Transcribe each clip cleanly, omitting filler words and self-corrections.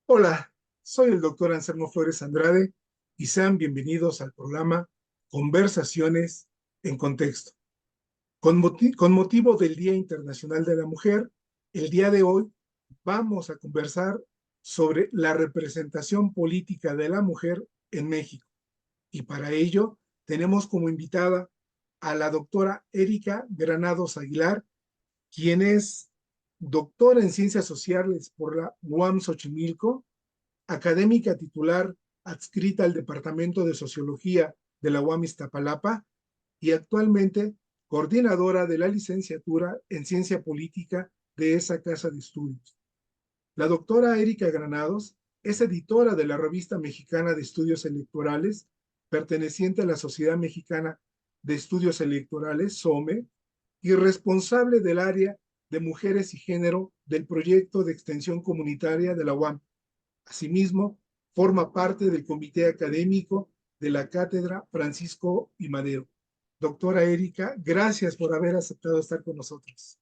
Hola, soy el doctor Anselmo Flores Andrade y sean bienvenidos al programa Conversaciones en Contexto. Con motivo del Día Internacional de la Mujer, el día de hoy vamos a conversar sobre la representación política de la mujer en México. Y para ello tenemos como invitada a la doctora Erika Granados Aguilar, quien es doctora en Ciencias Sociales por la UAM Xochimilco, académica titular adscrita al Departamento de Sociología de la UAM Iztapalapa y actualmente coordinadora de la licenciatura en Ciencia Política de esa casa de estudios. La doctora Erika Granados es editora de la Revista Mexicana de Estudios Electorales, perteneciente a la Sociedad Mexicana de Estudios Electorales, SOME, y responsable del área de Mujeres y Género del proyecto de extensión comunitaria de la UAM. Asimismo, forma parte del comité académico de la Cátedra Francisco I. Madero. Doctora Erika, gracias por haber aceptado estar con nosotros.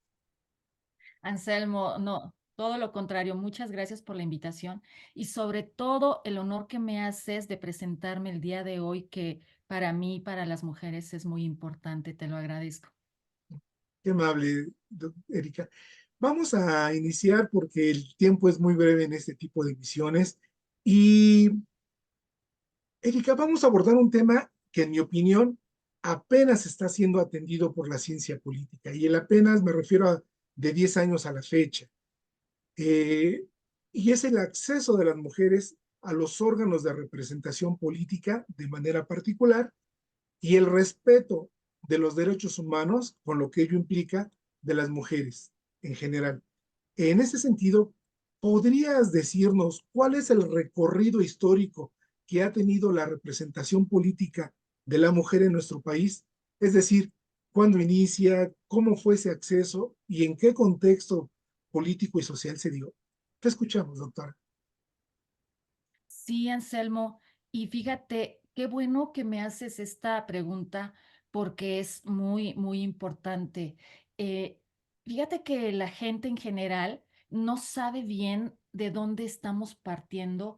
Anselmo, no, todo lo contrario, muchas gracias por la invitación y sobre todo el honor que me haces de presentarme el día de hoy, que para mí, para las mujeres es muy importante, te lo agradezco. Qué amable, Erika. Vamos a iniciar porque el tiempo es muy breve en este tipo de emisiones. Y, Erika, vamos a abordar un tema que, en mi opinión, apenas está siendo atendido por la ciencia política. Y el apenas me refiero a de 10 años a la fecha. eh, y es el acceso de las mujeres a los órganos de representación política de manera particular y el respeto de los derechos humanos, con lo que ello implica, de las mujeres en general. En ese sentido, ¿podrías decirnos cuál es el recorrido histórico que ha tenido la representación política de la mujer en nuestro país? Es decir, ¿cuándo inicia? ¿Cómo fue ese acceso? ¿Y en qué contexto político y social se dio? Te escuchamos, doctora. Sí, Anselmo, y fíjate, qué bueno que me haces esta pregunta porque es muy, muy importante. Eh, Fíjate que la gente en general no sabe bien de dónde estamos partiendo,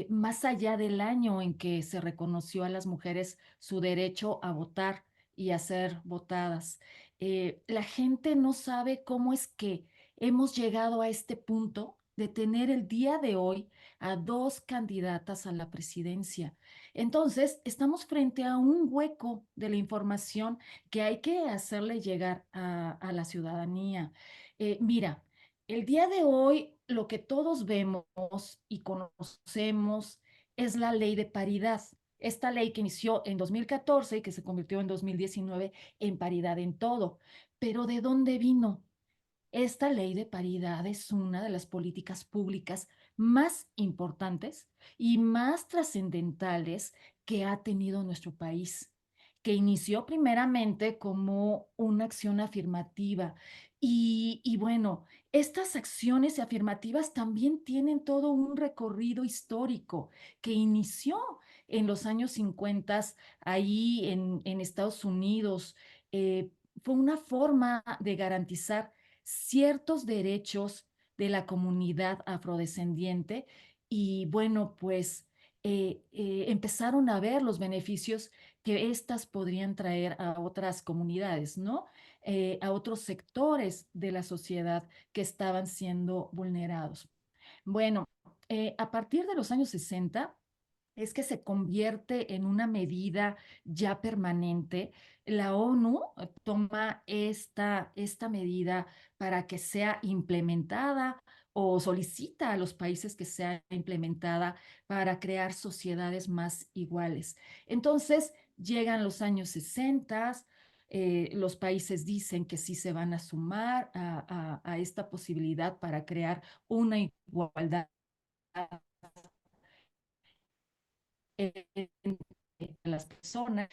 más allá del año en que se reconoció a las mujeres su derecho a votar y a ser votadas. La gente no sabe cómo es que hemos llegado a este punto de tener el día de hoy a dos candidatas a la presidencia. Entonces, estamos frente a un hueco de la información que hay que hacerle llegar a la ciudadanía. Mira, el día de hoy lo que todos vemos y conocemos es la ley de paridad. Esta ley que inició en 2014 y que se convirtió en 2019 en paridad en todo. Pero ¿de dónde vino? Esta ley de paridad es una de las políticas públicas más importantes y más trascendentales que ha tenido nuestro país, que inició primeramente como una acción afirmativa. Y bueno, estas acciones afirmativas también tienen todo un recorrido histórico que inició en los años 50 ahí en Estados Unidos. Fue una forma de garantizar ciertos derechos de la comunidad afrodescendiente y bueno, pues empezaron a ver los beneficios que éstas podrían traer a otras comunidades, ¿no? A otros sectores de la sociedad que estaban siendo vulnerados. Bueno, a partir de los años 60 es que se convierte en una medida ya permanente. La ONU toma esta medida para que sea implementada o solicita a los países que sea implementada para crear sociedades más iguales. Entonces, llegan los años 60, los países dicen que sí se van a sumar a esta posibilidad para crear una igualdad entre las personas.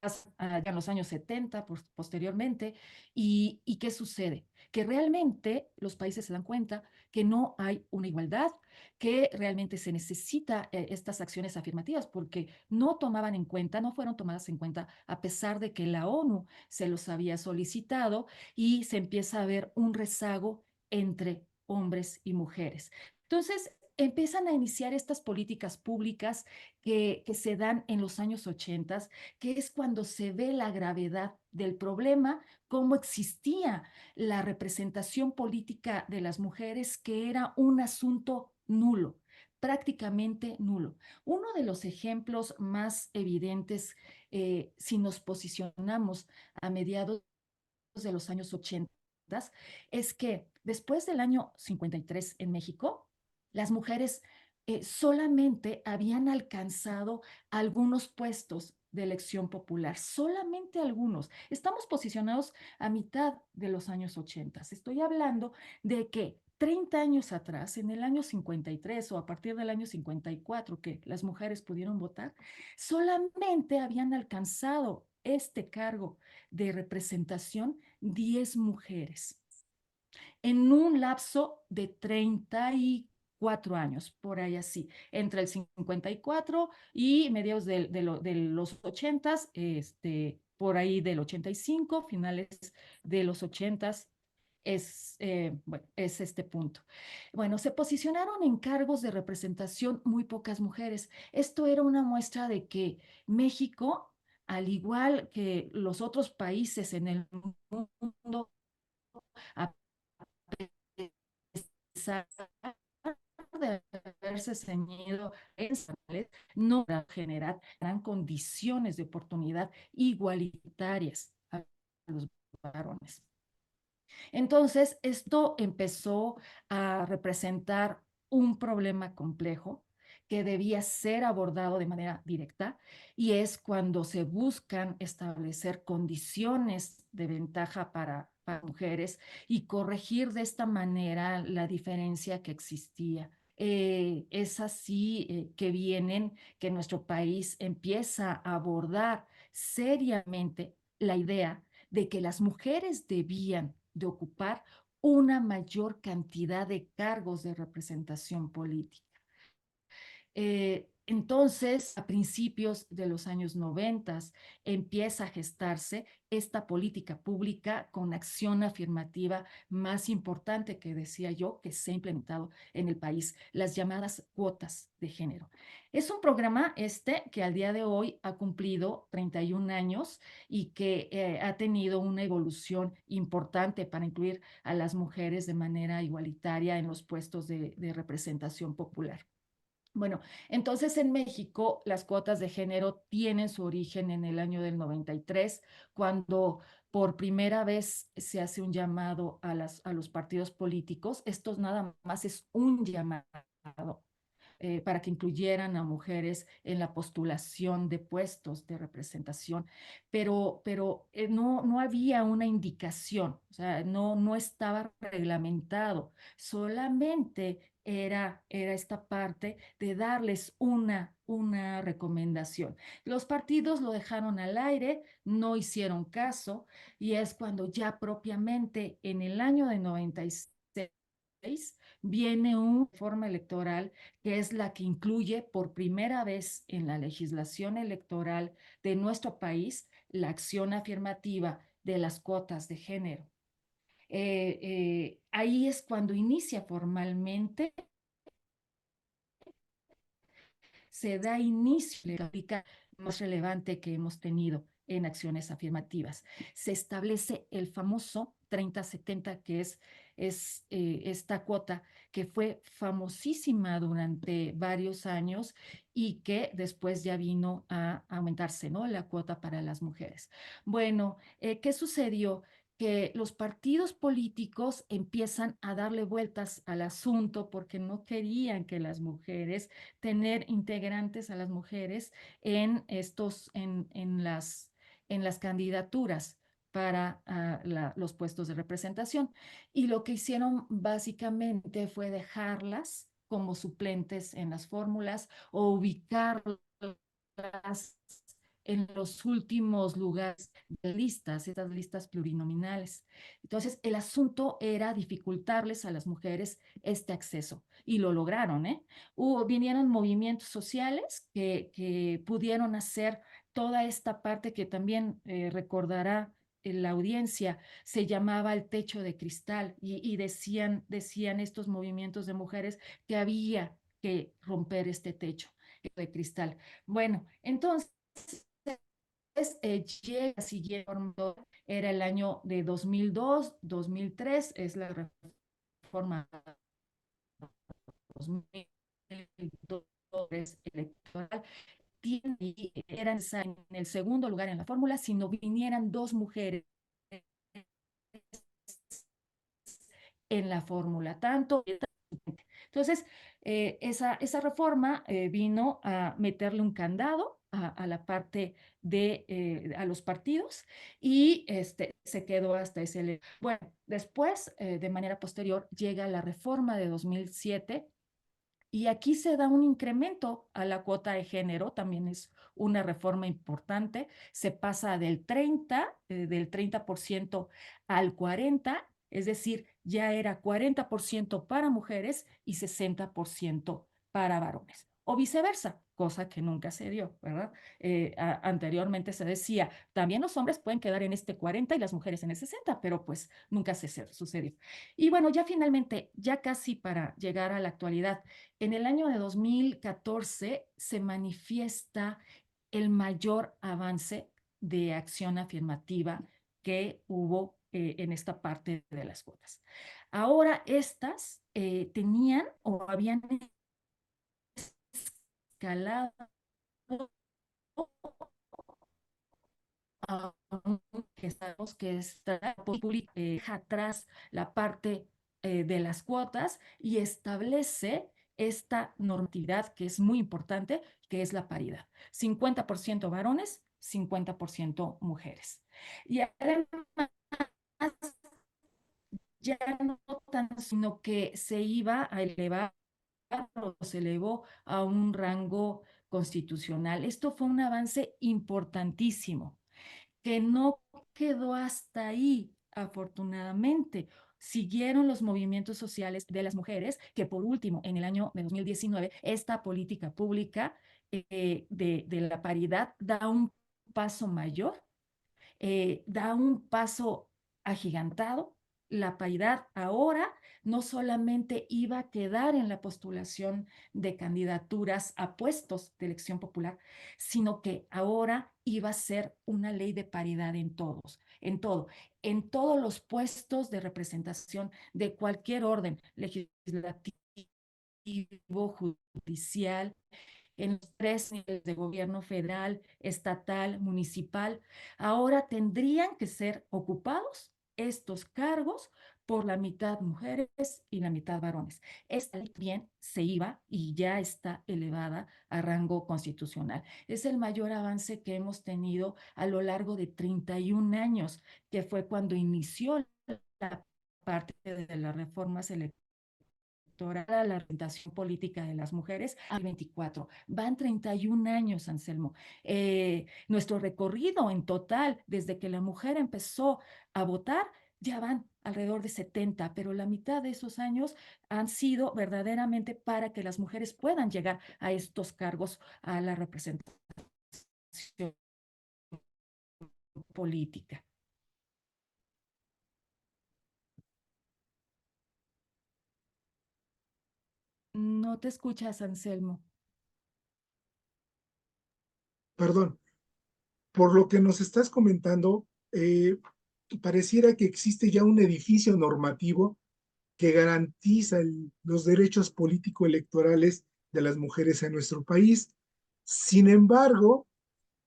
Ya en los años 70, posteriormente, y ¿qué sucede? Que realmente los países se dan cuenta que no hay una igualdad, que realmente se necesita estas acciones afirmativas porque no tomaban en cuenta, no fueron tomadas en cuenta a pesar de que la ONU se los había solicitado y se empieza a ver un rezago entre hombres y mujeres. Entonces, empiezan a iniciar estas políticas públicas que se dan en los años 80, que es cuando se ve la gravedad del problema, cómo existía la representación política de las mujeres, que era un asunto nulo, prácticamente nulo. Uno de los ejemplos más evidentes, si nos posicionamos a mediados de los años 80, es que después del año 53 en México, las mujeres solamente habían alcanzado algunos puestos de elección popular, solamente algunos. Estamos posicionados a mitad de los años 80. Estoy hablando de que 30 años atrás, en el año 53 o a partir del año 54, que las mujeres pudieron votar, solamente habían alcanzado este cargo de representación 10 mujeres en un lapso de 34 años, por ahí así, entre el 54 y mediados de los 80, por ahí del 85, finales de los 80, bueno, es este punto. Bueno, se posicionaron en cargos de representación muy pocas mujeres. Esto era una muestra de que México, al igual que los otros países en el mundo, a pesar de haberse ceñido en no generar gran condiciones de oportunidad igualitarias a los varones. Entonces, esto empezó a representar un problema complejo que debía ser abordado de manera directa, y es cuando se buscan establecer condiciones de ventaja para mujeres y corregir de esta manera la diferencia que existía. Es así que nuestro país empieza a abordar seriamente la idea de que las mujeres debían de ocupar una mayor cantidad de cargos de representación política. Entonces, a principios de los años 90, empieza a gestarse esta política pública con acción afirmativa más importante que decía yo que se ha implementado en el país, las llamadas cuotas de género. Es un programa que al día de hoy ha cumplido 31 años y que ha tenido una evolución importante para incluir a las mujeres de manera igualitaria en los puestos de representación popular. Bueno, entonces en México las cuotas de género tienen su origen en el año del 93, cuando por primera vez se hace un llamado a los partidos políticos. Esto nada más es un llamado para que incluyeran a mujeres en la postulación de puestos de representación, pero no había una indicación, o sea, no estaba reglamentado, solamente era esta parte de darles una recomendación. Los partidos lo dejaron al aire, no hicieron caso, y es cuando ya propiamente en el año de 96 viene una reforma electoral que es la que incluye por primera vez en la legislación electoral de nuestro país la acción afirmativa de las cuotas de género. Ahí es cuando inicia formalmente, se da inicio a la política más relevante que hemos tenido en acciones afirmativas. Se establece el famoso 30-70, que es esta cuota que fue famosísima durante varios años y que después ya vino a aumentarse, ¿no? La cuota para las mujeres. Bueno, ¿qué sucedió? Que los partidos políticos empiezan a darle vueltas al asunto porque no querían que las mujeres, tener integrantes a las mujeres en las candidaturas para los puestos de representación. Y lo que hicieron básicamente fue dejarlas como suplentes en las fórmulas o ubicarlas en los últimos lugares de listas, estas listas plurinominales. Entonces, el asunto era dificultarles a las mujeres este acceso y lo lograron, ¿eh? Vinieron movimientos sociales que pudieron hacer toda esta parte que también recordará la audiencia, se llamaba el techo de cristal, y decían estos movimientos de mujeres que había que romper este techo de cristal. Bueno, entonces llega siguiendo, era el año de 2002, 2003, es la reforma 2002 electoral, eran en el segundo lugar en la fórmula si no vinieran dos mujeres en la fórmula, tanto. Entonces, esa reforma vino a meterle un candado a la parte a los partidos y se quedó hasta ese. Bueno, después, de manera posterior, llega la reforma de 2007 y aquí se da un incremento a la cuota de género, también es una reforma importante, se pasa del 30% al 40%, es decir, ya era 40% para mujeres y 60% para varones. O viceversa, cosa que nunca se dio, ¿verdad? Anteriormente se decía, también los hombres pueden quedar en este 40 y las mujeres en el 60, pero pues nunca se sucedió. Y bueno, ya finalmente, ya casi para llegar a la actualidad, en el año de 2014 se manifiesta el mayor avance de acción afirmativa que hubo en esta parte de las cuotas. Ahora estas tenían o habían escalado que sabemos que está deja atrás la parte de las cuotas y establece esta normatividad que es muy importante, que es la paridad. 50% varones, 50% mujeres. Y además, ya no tan, sino que se iba a elevar o se elevó a un rango constitucional. Esto fue un avance importantísimo que no quedó hasta ahí, afortunadamente. Siguieron los movimientos sociales de las mujeres, que por último, en el año de 2019, esta política pública de la paridad da un paso mayor, da un paso agigantado. La paridad ahora no solamente iba a quedar en la postulación de candidaturas a puestos de elección popular, sino que ahora iba a ser una ley de paridad en todos, en todos los puestos de representación de cualquier orden legislativo, judicial, en los tres niveles de gobierno federal, estatal, municipal. Ahora tendrían que ser ocupados estos cargos por la mitad mujeres y la mitad varones. Esta ley bien se iba y ya está elevada a rango constitucional. Es el mayor avance que hemos tenido a lo largo de 31 años, que fue cuando inició la parte de las reformas electorales, la orientación política de las mujeres al 24. Van 31 años, Anselmo. Nuestro recorrido en total, desde que la mujer empezó a votar, ya van alrededor de 70, pero la mitad de esos años han sido verdaderamente para que las mujeres puedan llegar a estos cargos, a la representación política. No te escuchas, Anselmo. Perdón, por lo que nos estás comentando, pareciera que existe ya un edificio normativo que garantiza los derechos político-electorales de las mujeres en nuestro país. Sin embargo,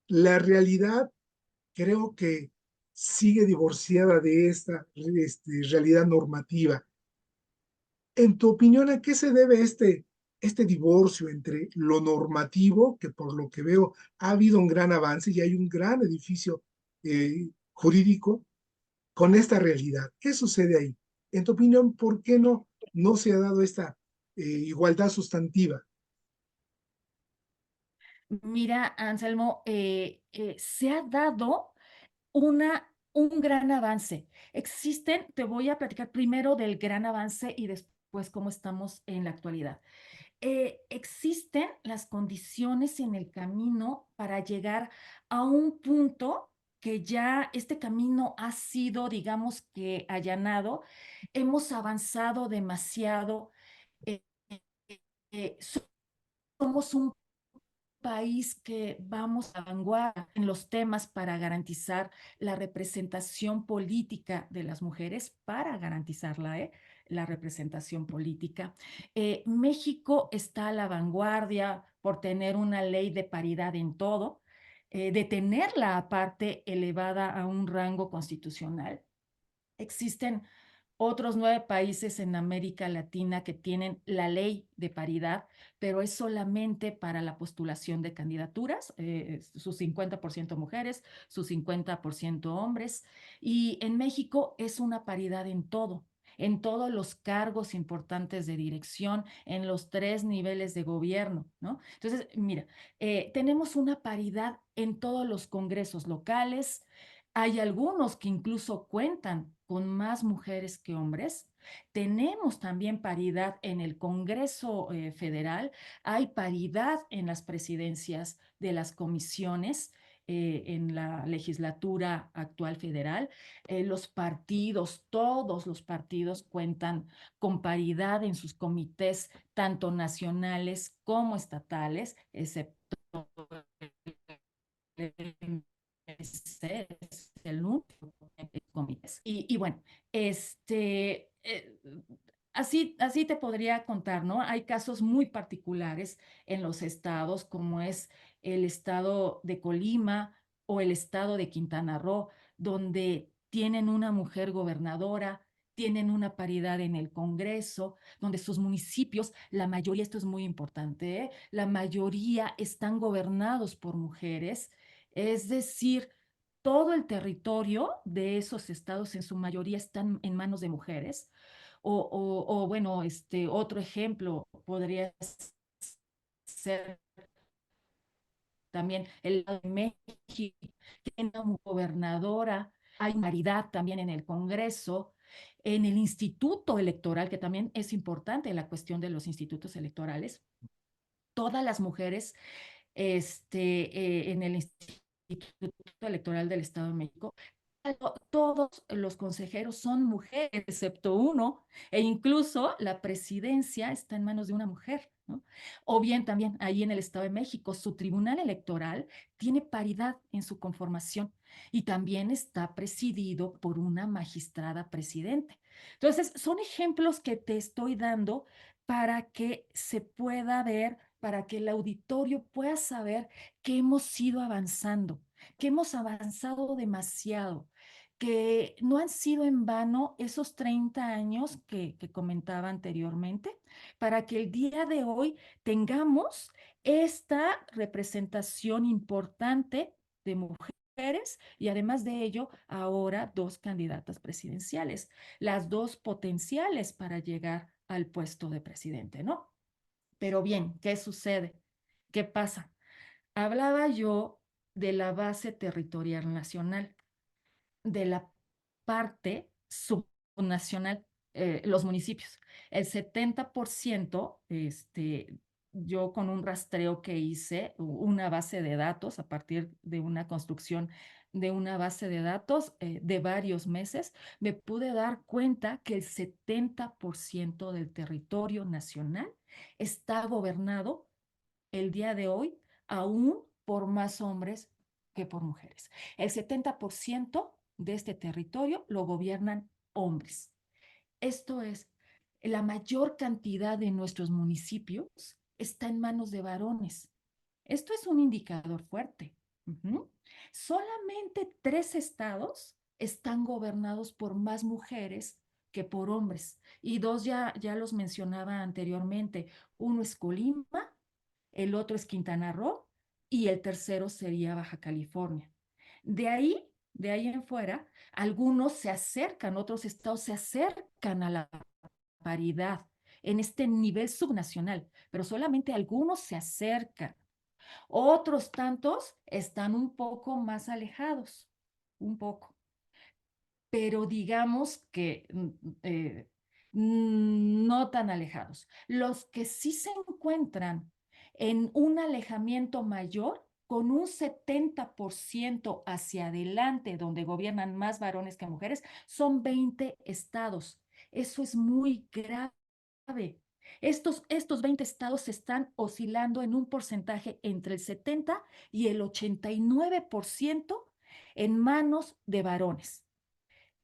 la realidad creo que sigue divorciada de esta realidad normativa. En tu opinión, ¿a qué se debe este divorcio entre lo normativo, que por lo que veo ha habido un gran avance y hay un gran edificio jurídico, con esta realidad? ¿Qué sucede ahí? En tu opinión, ¿por qué no se ha dado esta igualdad sustantiva? Mira, Anselmo, se ha dado un gran avance. Existen, te voy a platicar primero del gran avance y después cómo estamos en la actualidad. Existen las condiciones en el camino para llegar a un punto que ya este camino ha sido, digamos que allanado. Hemos avanzado demasiado somos un país que vamos a vanguardia en los temas para garantizar la representación política de las mujeres, para garantizarla, la representación política. México está a la vanguardia por tener una ley de paridad en todo, de tenerla aparte elevada a un rango constitucional. Existen otros 9 países en América Latina que tienen la ley de paridad, pero es solamente para la postulación de candidaturas, sus 50% mujeres, sus 50% hombres. Y en México es una paridad en todos los cargos importantes de dirección, en los 3 niveles de gobierno, ¿no? Entonces, mira, tenemos una paridad en todos los congresos locales. Hay algunos que incluso cuentan con más mujeres que hombres. Tenemos también paridad en el Congreso Federal. Hay paridad en las presidencias de las comisiones en la legislatura actual federal. Los partidos, todos los partidos cuentan con paridad en sus comités, tanto nacionales como estatales, excepto es el único comités. Y bueno, así te podría contar, ¿no? Hay casos muy particulares en los estados, como es el estado de Colima o el estado de Quintana Roo, donde tienen una mujer gobernadora, tienen una paridad en el Congreso, donde sus municipios, la mayoría, esto es muy importante, la mayoría están gobernados por mujeres, es decir, todo el territorio de esos estados en su mayoría están en manos de mujeres. O bueno, otro ejemplo podría ser también el Estado de México, tiene una gobernadora, hay paridad también en el Congreso, en el Instituto Electoral, que también es importante la cuestión de los institutos electorales. Todas las mujeres en el Instituto Electoral del Estado de México, todos los consejeros son mujeres, excepto uno, e incluso la presidencia está en manos de una mujer, ¿no? O bien también ahí en el Estado de México, su tribunal electoral tiene paridad en su conformación y también está presidido por una magistrada presidente. Entonces, son ejemplos que te estoy dando para que se pueda ver, para que el auditorio pueda saber que hemos ido avanzando, que hemos avanzado demasiado, que no han sido en vano esos 30 años que comentaba anteriormente, para que el día de hoy tengamos esta representación importante de mujeres y además de ello, ahora 2 candidatas presidenciales, las 2 potenciales para llegar al puesto de presidente, ¿no? Pero bien, ¿qué sucede? ¿Qué pasa? Hablaba yo de la base territorial nacional, de la parte subnacional, los municipios. El 70%, yo con un rastreo que hice, una base de datos a partir de una construcción de una base de datos de varios meses, me pude dar cuenta que el 70% del territorio nacional está gobernado el día de hoy aún por más hombres que por mujeres. El 70% de este territorio lo gobiernan hombres. Esto es, la mayor cantidad de nuestros municipios está en manos de varones. Esto es un indicador fuerte. Uh-huh. Solamente 3 estados están gobernados por más mujeres que por hombres. Y 2 ya los mencionaba anteriormente. Uno es Colima, el otro es Quintana Roo y el tercero sería Baja California. De ahí en fuera, algunos se acercan, otros estados se acercan a la paridad en este nivel subnacional, pero solamente algunos se acercan. Otros tantos están un poco más alejados, un poco, pero digamos que no tan alejados. Los que sí se encuentran en un alejamiento mayor, con un 70% hacia adelante, donde gobiernan más varones que mujeres, son 20 estados. Eso es muy grave. Estos 20 estados están oscilando en un porcentaje entre el 70 y el 89% en manos de varones.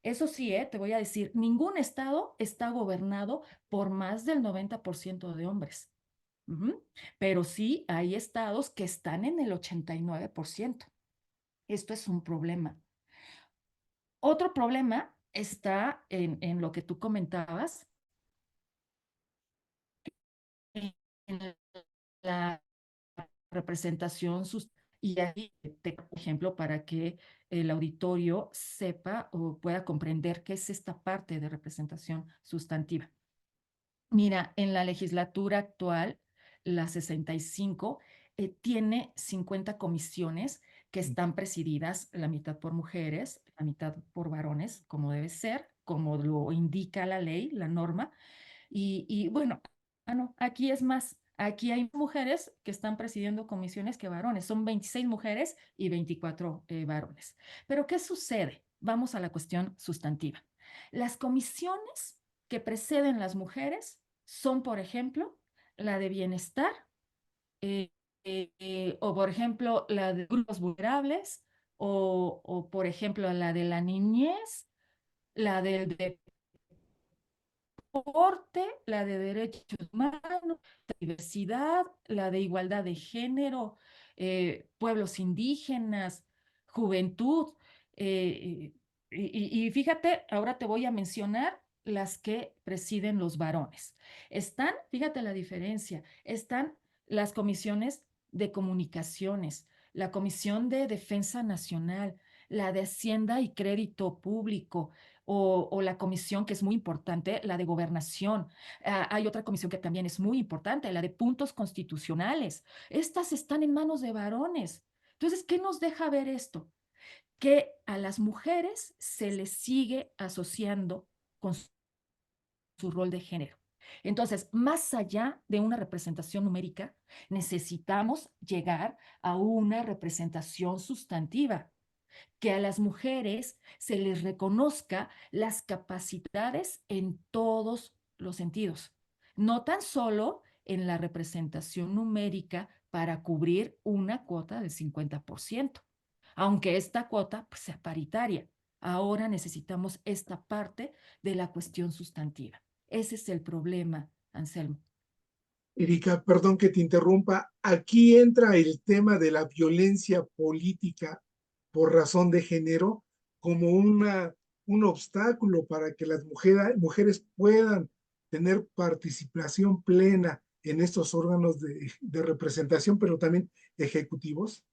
Eso sí, te voy a decir, ningún estado está gobernado por más del 90% de hombres. Ujú. Pero sí hay estados que están en el 89%. Esto es un problema. Otro problema está en lo que tú comentabas, en la representación y ahí, por ejemplo, para que el auditorio sepa o pueda comprender qué es esta parte de representación sustantiva. Mira, en la legislatura actual, la 65, tiene 50 comisiones que están presididas la mitad por mujeres, la mitad por varones, como debe ser, como lo indica la ley, la norma, y bueno, no, aquí es más, aquí hay mujeres que están presidiendo comisiones que varones, son 26 mujeres y 24 varones. Pero ¿qué sucede? Vamos a la cuestión sustantiva. Las comisiones que preceden las mujeres son, por ejemplo, la de bienestar, o por ejemplo, la de grupos vulnerables, o por ejemplo, la de la niñez, la del deporte, la de derechos humanos, la diversidad, la de igualdad de género, pueblos indígenas, juventud. Y fíjate, ahora te voy a mencionar las que presiden los varones. Están, fíjate la diferencia, están las comisiones de comunicaciones, la Comisión de Defensa Nacional, la de Hacienda y Crédito Público, o la comisión que es muy importante, la de gobernación. Hay otra comisión que también es muy importante, la de puntos constitucionales. Estas están en manos de varones. Entonces, ¿qué nos deja ver esto? Que a las mujeres se les sigue asociando con su rol de género. Entonces, más allá de una representación numérica, necesitamos llegar a una representación sustantiva, que a las mujeres se les reconozca las capacidades en todos los sentidos, no tan solo en la representación numérica para cubrir una cuota del 50%, aunque esta cuota pues, sea paritaria. Ahora necesitamos esta parte de la cuestión sustantiva. Ese es el problema, Anselmo. Erika, perdón que te interrumpa. Aquí entra el tema de la violencia política por razón de género como un obstáculo para que las mujeres puedan tener participación plena en estos órganos de representación, pero también ejecutivos.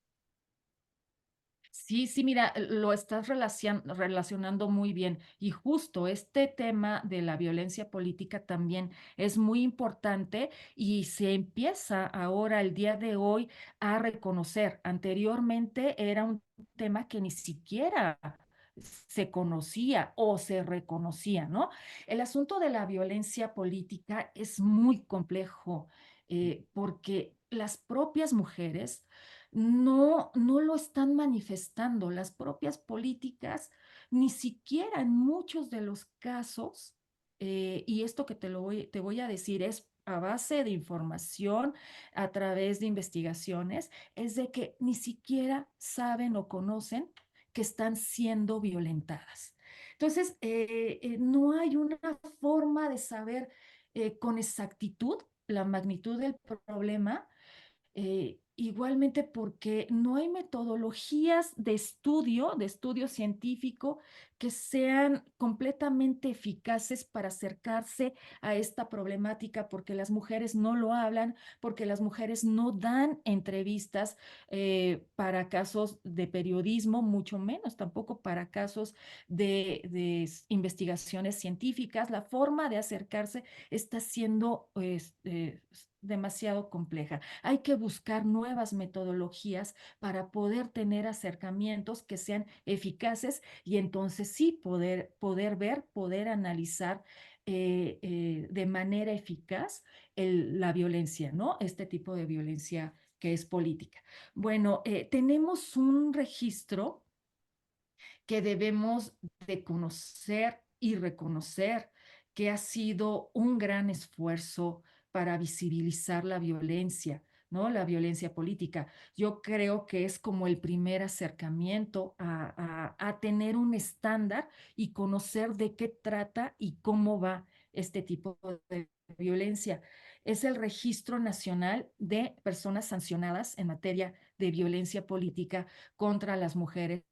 Sí, sí, mira, lo estás relacionando muy bien. Y justo este tema de la violencia política también es muy importante y se empieza ahora, el día de hoy, a reconocer. Anteriormente era un tema que ni siquiera se conocía o se reconocía, ¿no? El asunto de la violencia política es muy complejo, porque las propias mujeres no lo están manifestando. Las propias políticas, ni siquiera en muchos de los casos, y esto que te voy a decir es a base de información, a través de investigaciones, es de que ni siquiera saben o conocen que están siendo violentadas. Entonces, no hay una forma de saber con exactitud la magnitud del problema, igualmente porque no hay metodologías de estudio científico que sean completamente eficaces para acercarse a esta problemática, porque las mujeres no lo hablan, porque las mujeres no dan entrevistas para casos de periodismo, mucho menos tampoco para casos de investigaciones científicas. La forma de acercarse está siendo demasiado compleja. Hay que buscar nuevas metodologías para poder tener acercamientos que sean eficaces y entonces sí poder ver, poder analizar de manera eficaz la violencia, ¿no? Este tipo de violencia que es política. Bueno, tenemos un registro que debemos de conocer y reconocer que ha sido un gran esfuerzo para visibilizar la violencia, ¿no? La violencia política. Yo creo que es como el primer acercamiento a tener un estándar y conocer de qué trata y cómo va este tipo de violencia. Es el Registro Nacional de Personas Sancionadas en materia de violencia política contra las mujeres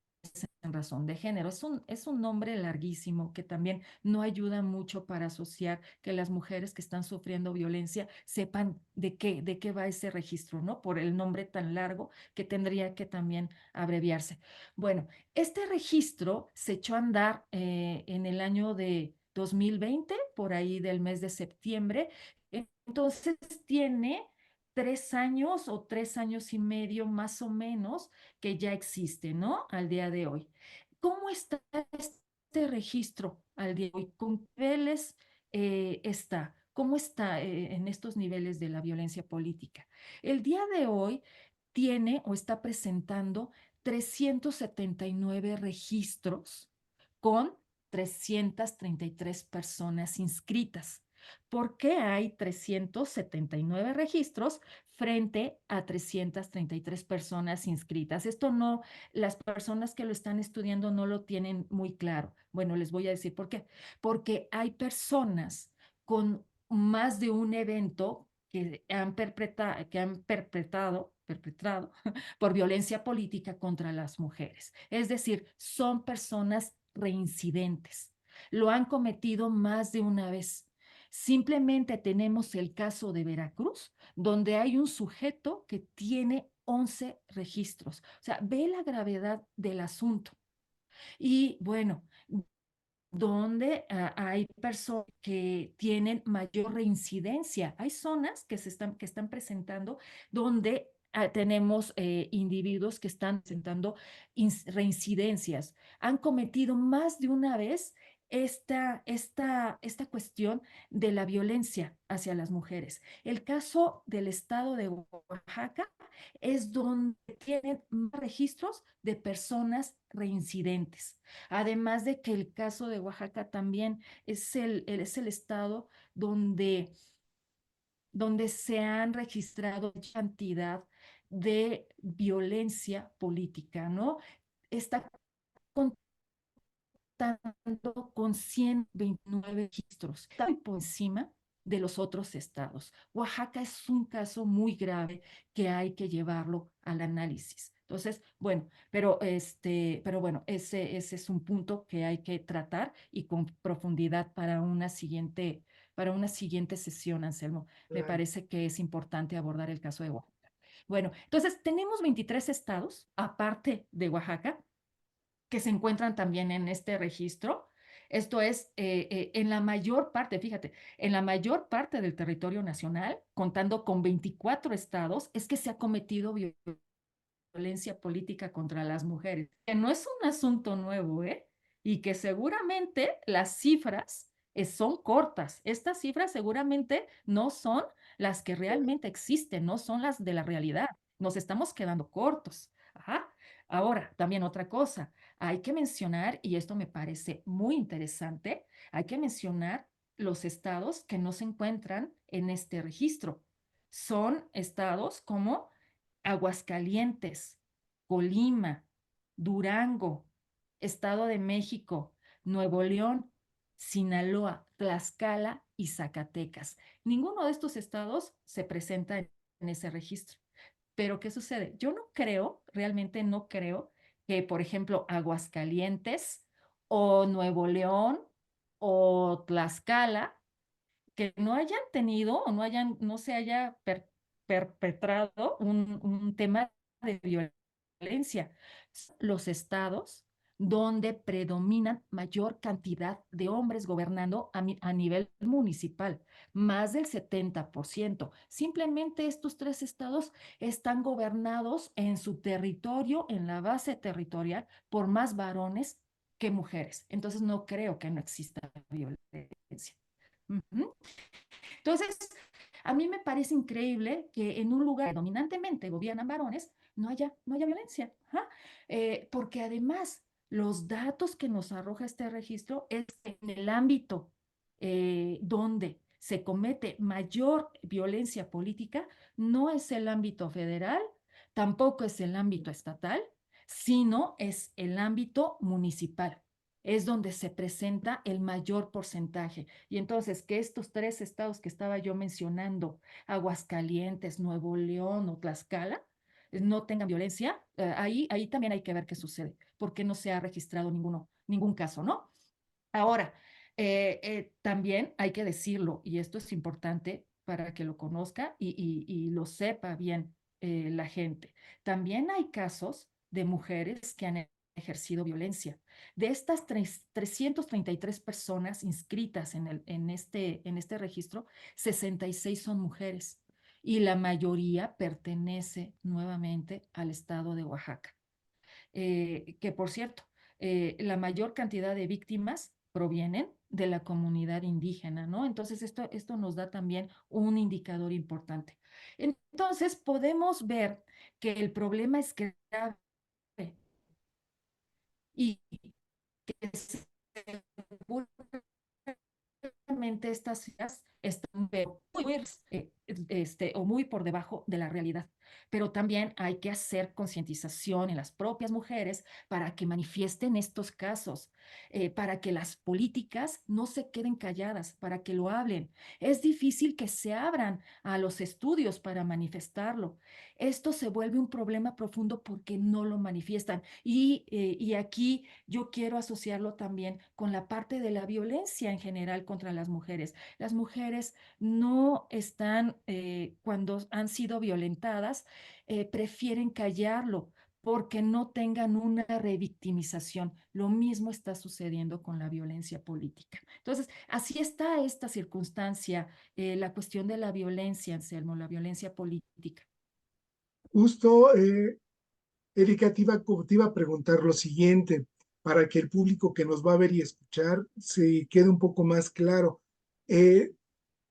en razón de género. Es un nombre larguísimo que también no ayuda mucho para asociar que las mujeres que están sufriendo violencia sepan de qué va ese registro, ¿no? Por el nombre tan largo que tendría que también abreviarse. Bueno, este registro se echó a andar en el año de 2020, por ahí del mes de septiembre. Entonces tiene 3 años o 3 años y medio más o menos que ya existe, ¿no? Al día de hoy. ¿Cómo está este registro al día de hoy? ¿Con qué niveles está? ¿Cómo está en estos niveles de la violencia política? El día de hoy tiene o está presentando 379 registros con 333 personas inscritas. ¿Por qué hay 379 registros frente a 333 personas inscritas? Esto no, las personas que lo están estudiando no lo tienen muy claro. Bueno, les voy a decir por qué. Porque hay personas con más de un evento que han perpetrado por violencia política contra las mujeres. Es decir, son personas reincidentes. Lo han cometido más de una vez. Simplemente tenemos el caso de Veracruz, donde hay un sujeto que tiene 11 registros. O sea, ve la gravedad del asunto. Y bueno, donde hay personas que tienen mayor reincidencia. Hay zonas que están presentando donde tenemos individuos que están presentando reincidencias. Han cometido más de una vez esta cuestión de la violencia hacia las mujeres. El caso del estado de Oaxaca es donde tienen más registros de personas reincidentes. Además de que el caso de Oaxaca también es el estado donde se han registrado cantidad de violencia política, ¿no? Está contando con 129 registros, está muy por encima de los otros estados. Oaxaca es un caso muy grave que hay que llevarlo al análisis. Entonces, bueno, pero bueno, ese es un punto que hay que tratar y con profundidad para una siguiente sesión, Anselmo. Me Claro. parece que es importante abordar el caso de Oaxaca. Bueno, entonces tenemos 23 estados, aparte de Oaxaca, que se encuentran también en este registro. Esto es, en la mayor parte, fíjate, en la mayor parte del territorio nacional, contando con 24 estados, es que se ha cometido violencia política contra las mujeres, que no es un asunto nuevo, ¿eh? Y que seguramente las cifras son cortas. Estas cifras seguramente no son las que realmente existen, no son las de la realidad. Nos estamos quedando cortos. Ajá. Ahora, también otra cosa, hay que mencionar, y esto me parece muy interesante, hay que mencionar los estados que no se encuentran en este registro. Son estados como Aguascalientes, Colima, Durango, Estado de México, Nuevo León, Sinaloa, Tlaxcala y Zacatecas. Ninguno de estos estados se presenta en ese registro. Pero ¿qué sucede? Yo no creo, realmente no creo que, por ejemplo, Aguascalientes o Nuevo León o Tlaxcala que no hayan tenido o no se haya perpetrado un tema de violencia. Los estados donde predominan mayor cantidad de hombres gobernando a nivel municipal, más del 70%. Simplemente estos tres estados están gobernados en su territorio, en la base territorial, por más varones que mujeres. Entonces no creo que no exista violencia. Ujú. Entonces, a mí me parece increíble que en un lugar que dominantemente gobiernan varones no haya violencia. Ajá. Porque además, los datos que nos arroja este registro es en el ámbito donde se comete mayor violencia política no es el ámbito federal, tampoco es el ámbito estatal, sino es el ámbito municipal. Es donde se presenta el mayor porcentaje. Y entonces, que estos tres estados que estaba yo mencionando, Aguascalientes, Nuevo León o Tlaxcala, no tengan violencia, ahí también hay que ver qué sucede, porque no se ha registrado ningún caso, ¿no? Ahora, también hay que decirlo, y esto es importante para que lo conozca y lo sepa bien la gente. También hay casos de mujeres que han ejercido violencia. De estas 333 personas inscritas en este registro, 66 son mujeres y la mayoría pertenece nuevamente al estado de Oaxaca. Que por cierto, la mayor cantidad de víctimas provienen de la comunidad indígena, ¿no? Entonces, esto nos da también un indicador importante. Entonces, podemos ver que el problema es grave y que seguramente estas cifras están muy, o muy por debajo de la realidad. Pero también hay que hacer concientización en las propias mujeres para que manifiesten estos casos, para que las políticas no se queden calladas, para que lo hablen. Es difícil que se abran a los estudios para manifestarlo. Esto se vuelve un problema profundo porque no lo manifiestan. Y aquí yo quiero asociarlo también con la parte de la violencia en general contra las mujeres. Las mujeres no están, cuando han sido violentadas, prefieren callarlo porque no tengan una revictimización. Lo mismo está sucediendo con la violencia política. Entonces, así está esta circunstancia, la cuestión de la violencia, Anselmo, la violencia política. Justo, Erika, te iba a preguntar lo siguiente, para que el público que nos va a ver y escuchar se quede un poco más claro. Eh,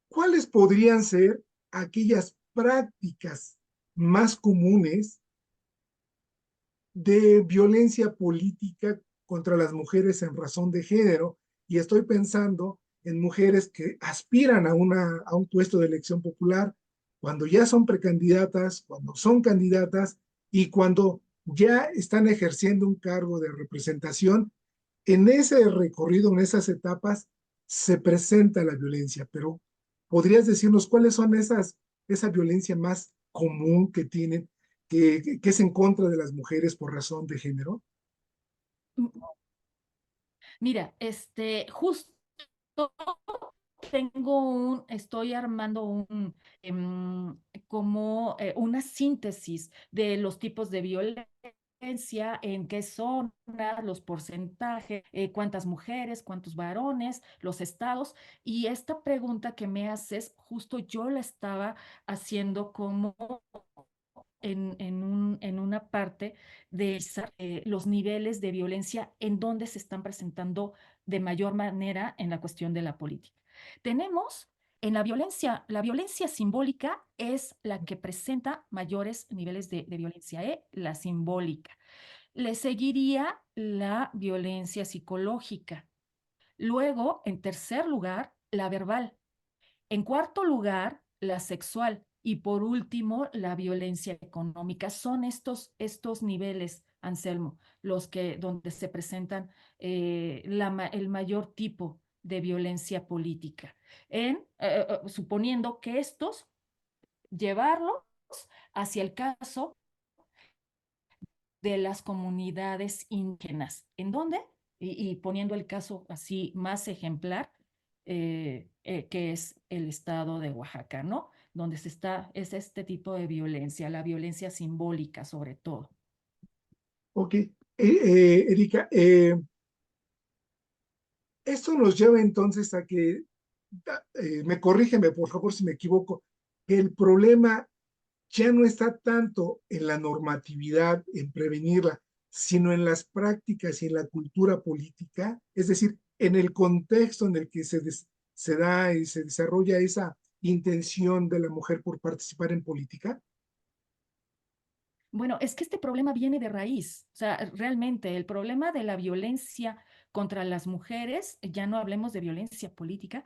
¿Cuáles podrían ser aquellas prácticas más comunes de violencia política contra las mujeres en razón de género? Y estoy pensando en mujeres que aspiran a un puesto de elección popular, cuando ya son precandidatas, cuando son candidatas y cuando ya están ejerciendo un cargo de representación. En ese recorrido, en esas etapas, se presenta la violencia, pero ¿podrías decirnos cuáles son esa violencia más común que tienen, que es en contra de las mujeres por razón de género? Mira, justo estoy armando como una síntesis de los tipos de violencia, en qué zonas, los porcentajes, cuántas mujeres, cuántos varones, los estados. Y esta pregunta que me haces, justo yo la estaba haciendo como en una parte de los niveles de violencia en donde se están presentando de mayor manera en la cuestión de la política. Tenemos en la violencia simbólica es la que presenta mayores niveles de violencia, la simbólica. Le seguiría la violencia psicológica. Luego, en tercer lugar, la verbal. En cuarto lugar, la sexual. Y por último, la violencia económica. Son estos niveles, Anselmo, donde se presentan el mayor tipo de violencia política. Suponiendo que estos, llevarlos hacia el caso de las comunidades indígenas. ¿En dónde? Y poniendo el caso así más ejemplar, que es el estado de Oaxaca, ¿no? Donde es este tipo de violencia, la violencia simbólica sobre todo. Ok, Erika, esto nos lleva entonces a que, me corrígeme por favor si me equivoco, que el problema ya no está tanto en la normatividad, en prevenirla, sino en las prácticas y en la cultura política, es decir, en el contexto en el que se da y se desarrolla esa intención de la mujer por participar en política. Bueno, es que este problema viene de raíz. O sea, realmente el problema de la violencia contra las mujeres, ya no hablemos de violencia política,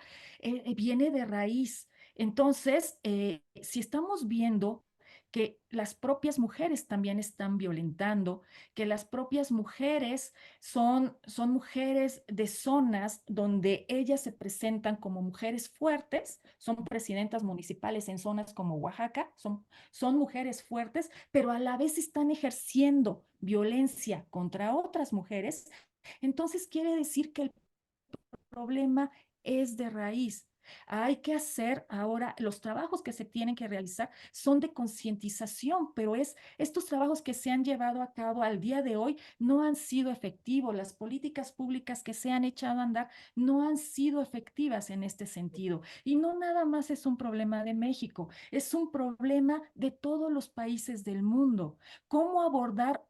viene de raíz. Entonces, si estamos viendo que las propias mujeres también están violentando, que las propias mujeres son mujeres de zonas donde ellas se presentan como mujeres fuertes, son presidentas municipales en zonas como Oaxaca, son mujeres fuertes, pero a la vez están ejerciendo violencia contra otras mujeres, entonces quiere decir que el problema es de raíz. Hay que hacer ahora, los trabajos que se tienen que realizar son de concientización, pero estos trabajos que se han llevado a cabo al día de hoy no han sido efectivos. Las políticas públicas que se han echado a andar no han sido efectivas en este sentido. Y no nada más es un problema de México, es un problema de todos los países del mundo. ¿Cómo abordar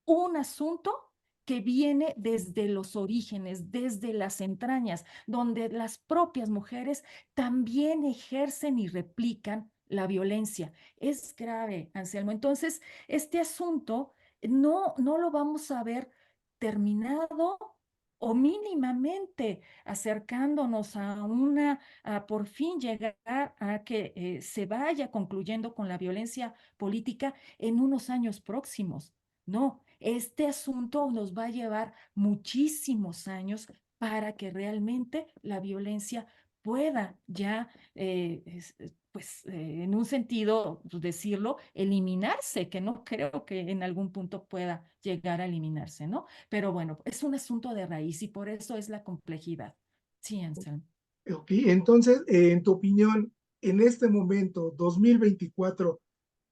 un asunto que viene desde los orígenes, desde las entrañas, donde las propias mujeres también ejercen y replican la violencia? Es grave, Anselmo. Entonces, este asunto no lo vamos a ver terminado o mínimamente acercándonos a por fin llegar a que se vaya concluyendo con la violencia política en unos años próximos. No, este asunto nos va a llevar muchísimos años para que realmente la violencia pueda ya, pues, en un sentido, pues, decirlo, eliminarse, que no creo que en algún punto pueda llegar a eliminarse, ¿no? Pero bueno, es un asunto de raíz y por eso es la complejidad. Sí, Anselmo. Ok, entonces, en tu opinión, en este momento, 2024,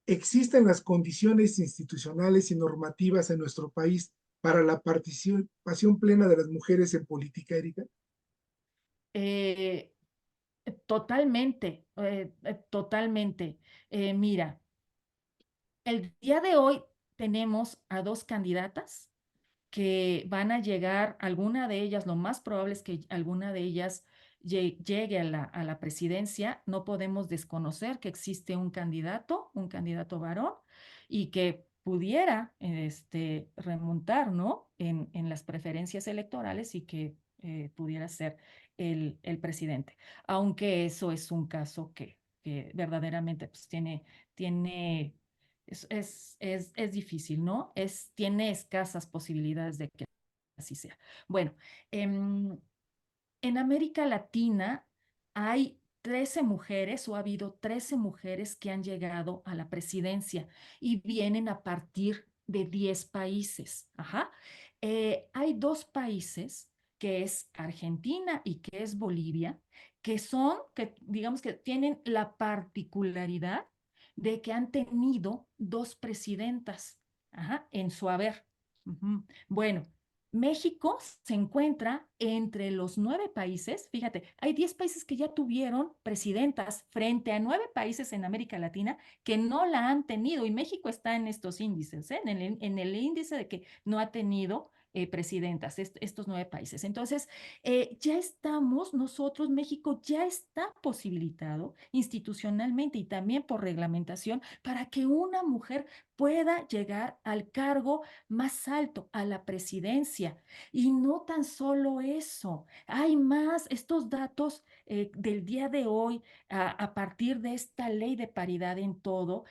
¿existen las condiciones institucionales y normativas en nuestro país para la participación plena de las mujeres en política, Erika? Eh, Totalmente, totalmente. Mira, el día de hoy tenemos a dos candidatas que van a llegar, alguna de ellas, lo más probable es que alguna de ellas llegue a la presidencia. No podemos desconocer que existe un candidato varón, y que pudiera remontar, ¿no? En las preferencias electorales y que pudiera ser el presidente. Aunque eso es un caso que verdaderamente pues, tiene es difícil, ¿no? Tiene escasas posibilidades de que así sea. Bueno, em, en América Latina hay 13 mujeres o ha habido 13 mujeres que han llegado a la presidencia y vienen a partir de 10 países. Ajá. Hay dos países, que es Argentina y que es Bolivia, que digamos que tienen la particularidad de que han tenido dos presidentas, ajá, en su haber. Ujú. Bueno, México se encuentra entre los 9 países, fíjate, hay 10 países que ya tuvieron presidentas frente a 9 países en América Latina que no la han tenido, y México está en estos índices, ¿eh? En el índice de que no ha tenido presidentas, estos 9 países. Entonces, ya estamos, nosotros, México ya está posibilitado institucionalmente y también por reglamentación para que una mujer pueda llegar al cargo más alto, a la presidencia. Y no tan solo eso, hay más, estos datos del día de hoy, a partir de esta ley de paridad en todo,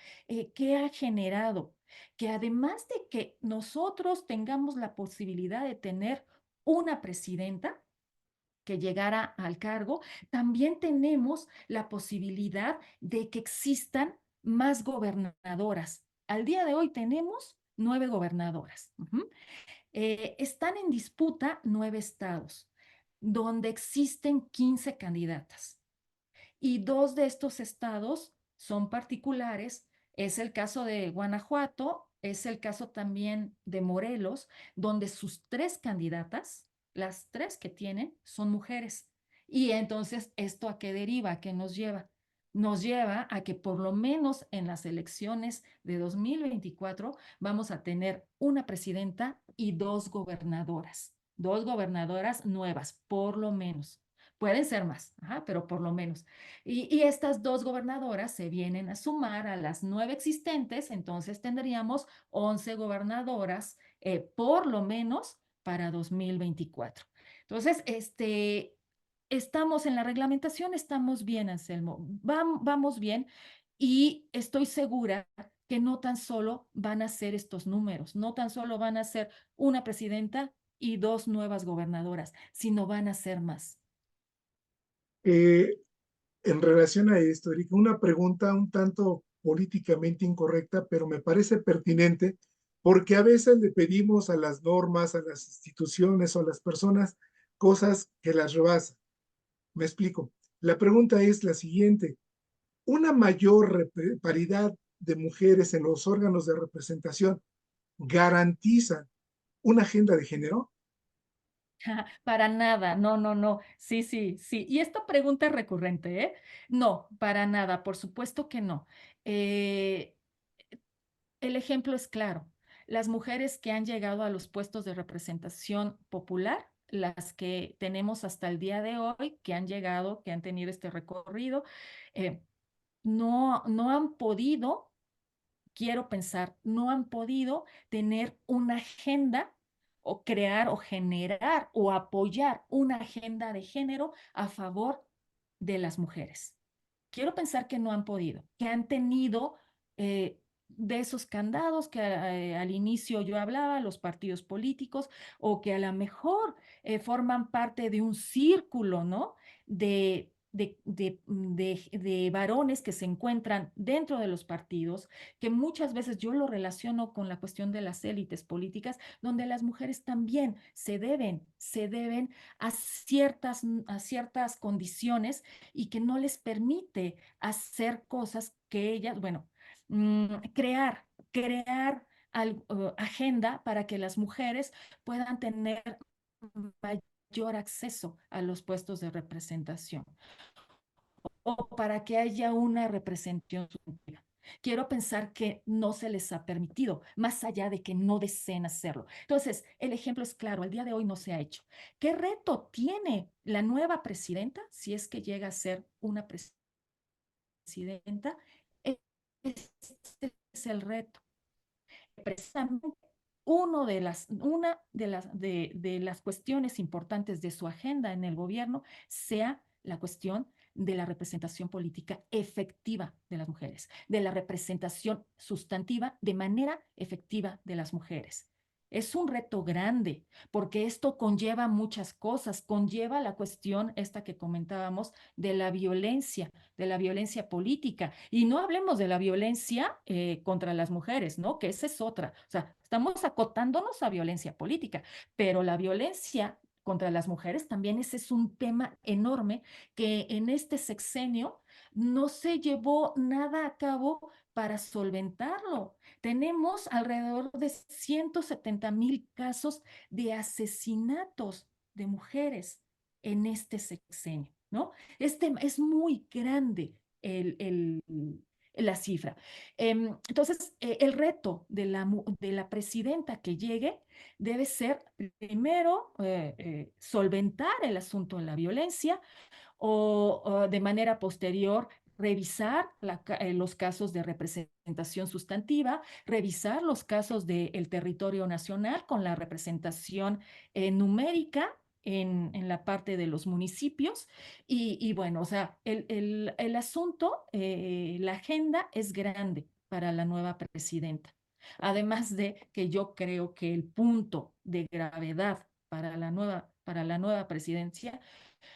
¿qué ha generado? Que además de que nosotros tengamos la posibilidad de tener una presidenta que llegara al cargo, también tenemos la posibilidad de que existan más gobernadoras. Al día de hoy tenemos 9 gobernadoras. Ujú. Están en disputa 9 estados, donde existen 15 candidatas. Y dos de estos estados son particulares. Es el caso de Guanajuato, es el caso también de Morelos, donde sus 3 candidatas, las 3 que tienen, son mujeres. Y entonces, ¿esto a qué deriva? ¿A qué nos lleva? Nos lleva a que por lo menos en las elecciones de 2024 vamos a tener una presidenta y dos gobernadoras nuevas, por lo menos. Pueden ser más, ajá, pero por lo menos. Y estas dos gobernadoras se vienen a sumar a las 9 existentes, entonces tendríamos 11 gobernadoras, por lo menos para 2024. Entonces, estamos en la reglamentación, estamos bien, Anselmo, vamos bien y estoy segura que no tan solo van a ser estos números, no tan solo van a ser una presidenta y dos nuevas gobernadoras, sino van a ser más. Eh, en relación a esto, Erika, una pregunta un tanto políticamente incorrecta, pero me parece pertinente porque a veces le pedimos a las normas, a las instituciones o a las personas cosas que las rebasan. Me explico. La pregunta es la siguiente. ¿Una mayor paridad de mujeres en los órganos de representación garantiza una agenda de género? Para nada, no, no, no. Sí, sí, sí. Y esta pregunta es recurrente, ¿eh? No, para nada, por supuesto que no. Eh, el ejemplo es claro. Las mujeres que han llegado a los puestos de representación popular, las que tenemos hasta el día de hoy, que han llegado, que han tenido este recorrido, eh, no han podido, quiero pensar, no han podido tener una agenda o crear o generar o apoyar una agenda de género a favor de las mujeres. Quiero pensar que no han podido, que han tenido de esos candados que al inicio yo hablaba, los partidos políticos, o que a lo mejor forman parte de un círculo, ¿no? De varones que se encuentran dentro de los partidos, que muchas veces yo lo relaciono con la cuestión de las élites políticas, donde las mujeres también se deben a ciertas condiciones y que no les permite hacer cosas que ellas, bueno, crear agenda para que las mujeres puedan tener mayor acceso a los puestos de representación o para que haya una representación sustantiva. Quiero pensar que no se les ha permitido, más allá de que no deseen hacerlo. Entonces, el ejemplo es claro, al día de hoy no se ha hecho. ¿Qué reto tiene la nueva presidenta, si es que llega a ser una presidenta? Este es el reto. Precisamente una de las cuestiones importantes de su agenda en el gobierno sea la cuestión de la representación política efectiva de las mujeres, de la representación sustantiva de manera efectiva de las mujeres. Es un reto grande porque esto conlleva muchas cosas, conlleva la cuestión esta que comentábamos de la violencia política. Y no hablemos de la violencia contra las mujeres, ¿no? Que esa es otra. O sea, estamos acotándonos a violencia política, pero la violencia contra las mujeres también ese es un tema enorme que en este sexenio no se llevó nada a cabo para solventarlo. Tenemos alrededor de 170,000 casos de asesinatos de mujeres en este sexenio, ¿no? Es muy grande la cifra. Entonces, el reto de la presidenta que llegue debe ser, primero, solventar el asunto de la violencia o de manera posterior revisar los casos de representación sustantiva, revisar los casos del territorio nacional con la representación numérica en la parte de los municipios. Y bueno, o sea, el asunto, la agenda es grande para la nueva presidenta. Además de que yo creo que el punto de gravedad para la nueva presidencia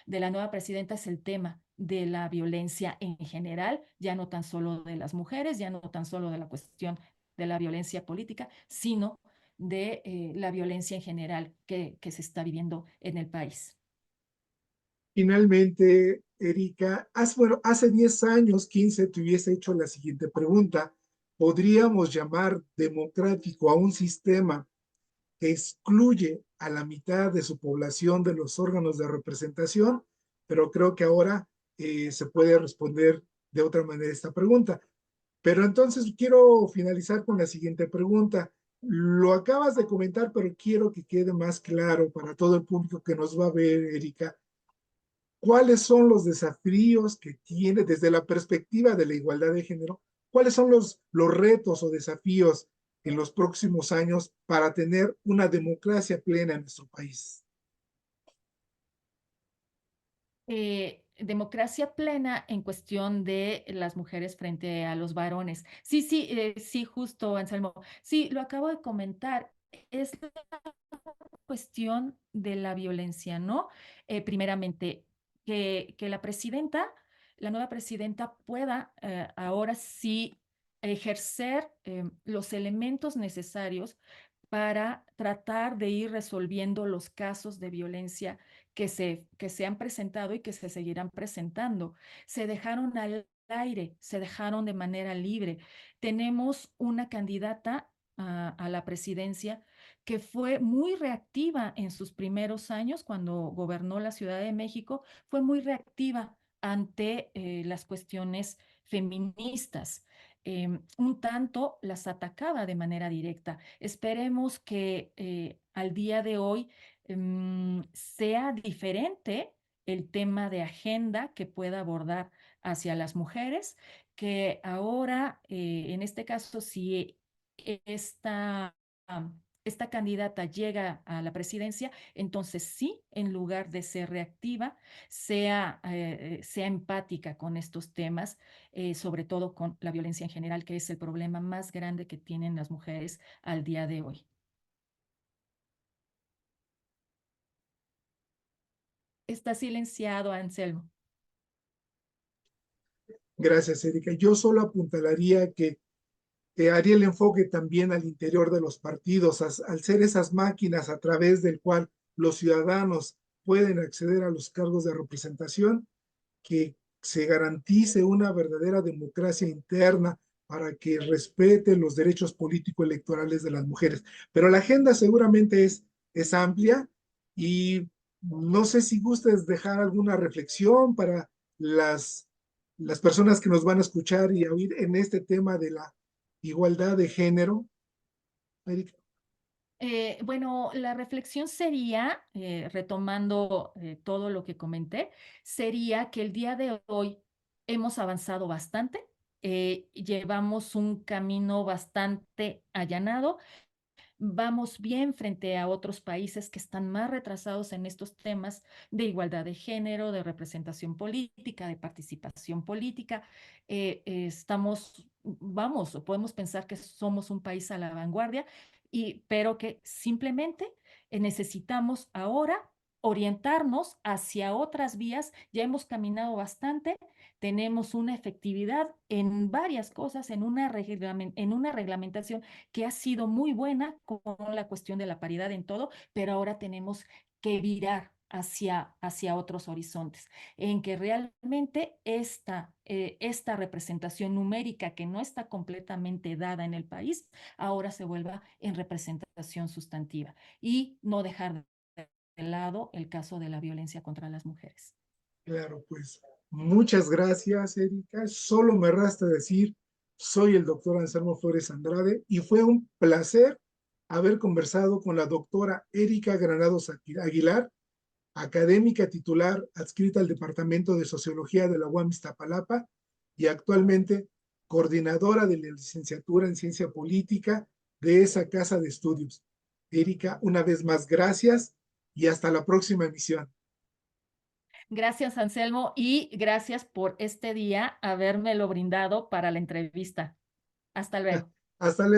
de la nueva presidenta es el tema de la violencia en general, ya no tan solo de las mujeres, ya no tan solo de la cuestión de la violencia política, sino de la violencia en general que se está viviendo en el país. Finalmente, Erika, bueno, hace 10 años, 15, te hubiese hecho la siguiente pregunta. ¿Podríamos llamar democrático a un sistema que excluye a la mitad de su población de los órganos de representación? Pero creo que ahora se puede responder de otra manera esta pregunta. Pero entonces quiero finalizar con la siguiente pregunta. Lo acabas de comentar, pero quiero que quede más claro para todo el público que nos va a ver, Erika. ¿Cuáles son los desafíos que tiene desde la perspectiva de la igualdad de género? ¿Cuáles son los retos o desafíos en los próximos años para tener una democracia plena en nuestro país? Democracia plena en cuestión de las mujeres frente a los varones. Sí, sí, sí, justo, Anselmo. Sí, lo acabo de comentar. Es la cuestión de la violencia, ¿no? Primeramente, que la presidenta, la nueva presidenta pueda ahora sí ejercer los elementos necesarios para tratar de ir resolviendo los casos de violencia que se han presentado y que se seguirán presentando. Se dejaron al aire, se dejaron de manera libre. Tenemos una candidata a la presidencia que fue muy reactiva en sus primeros años cuando gobernó la Ciudad de México, fue muy reactiva ante las cuestiones feministas. Un tanto las atacaba de manera directa. Esperemos que al día de hoy sea diferente el tema de agenda que pueda abordar hacia las mujeres, que ahora, en este caso, si esta, esta candidata llega a la presidencia, entonces sí, en lugar de ser reactiva, sea empática con estos temas, sobre todo con la violencia en general, que es el problema más grande que tienen las mujeres al día de hoy. Está silenciado, Anselmo. Gracias, Erika. Yo solo apuntalaría que haría el enfoque también al interior de los partidos, al ser esas máquinas a través del cual los ciudadanos pueden acceder a los cargos de representación, que se garantice una verdadera democracia interna para que respete los derechos político-electorales de las mujeres. Pero la agenda seguramente es amplia y no sé si gustes dejar alguna reflexión para las personas que nos van a escuchar y a oír en este tema de la igualdad de género, Erika. Bueno, la reflexión sería, retomando todo lo que comenté, sería que el día de hoy hemos avanzado bastante, llevamos un camino bastante allanado. Vamos bien frente a otros países que están más retrasados en estos temas de igualdad de género, de representación política, de participación política. Vamos, o podemos pensar que somos un país a la vanguardia, pero que simplemente necesitamos ahora orientarnos hacia otras vías. Ya hemos caminado bastante, tenemos una efectividad en varias cosas, en una reglamentación que ha sido muy buena con la cuestión de la paridad en todo, pero ahora tenemos que virar hacia otros horizontes, en que realmente esta representación numérica que no está completamente dada en el país, ahora se vuelva en representación sustantiva y no dejar de lado el caso de la violencia contra las mujeres. Claro, pues muchas gracias, Erika. Solo me resta decir, soy el doctor Anselmo Flores Andrade y fue un placer haber conversado con la doctora Erika Granados Aguilar, académica titular adscrita al Departamento de Sociología de la UAM Iztapalapa y actualmente coordinadora de la licenciatura en Ciencia Política de esa casa de estudios. Erika, una vez más, gracias y hasta la próxima emisión. Gracias, Anselmo, y gracias por este día habérmelo brindado para la entrevista. Hasta luego. Hasta luego.